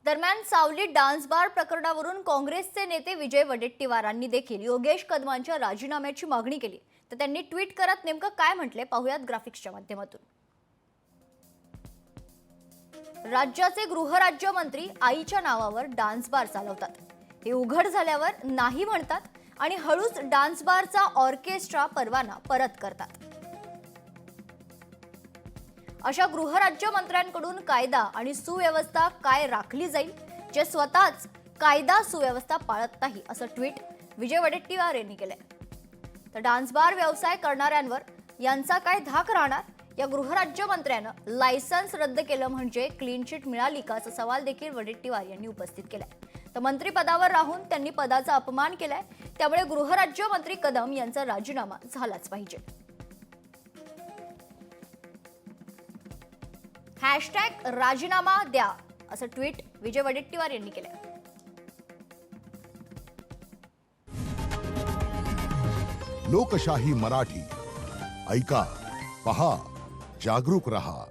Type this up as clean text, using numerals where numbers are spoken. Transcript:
दरम्यान सावली dance bar प्रकरणावरून काँग्रेसचे नेते विजय वडेट्टीवारांनी देखील योगेश कदमांच्या राजीनाम्याची मागणी केली। तर त्यांनी ट्विट करत नेमकं काय म्हटले पाहूयात ग्राफिक्सच्या माध्यमातून। राज्याचे गृहराज्यमंत्री आईच्या नावावर डान्स बार चालवतात, हे उघड झाल्यावर नाही म्हणतात आणि हळूच डान्स बारचा ऑर्केस्ट्रा परवाना परत करतात। अशा गृहराज्यमंत्र्यांकडून कायदा आणि सुव्यवस्था काय राखली जाईल, जे स्वतःच कायदा सुव्यवस्था पाळत नाही, असं ट्विट विजय वडेट्टीवार यांनी केलंय। तर डान्स बार व्यवसाय करणाऱ्यांवर यांचा काय धाक राहणार? या गृहराज्यमंत्र्यानं लायसन्स रद्द केलं म्हणजे क्लीन चिट मिळाली का, असा सवाल देखील वडेट्टीवार यांनी उपस्थित केलाय। तर मंत्रिपदावर राहून त्यांनी पदाचा अपमान केलाय, त्यामुळे गृहराज्यमंत्री कदम यांचा राजीनामा झालाच पाहिजे। #राजीनामा द्या असं ट्विट विजय वडेट्टीवार यांनी केलं। लोकशाही मराठी ऐका, पहा, जागरूक रहा।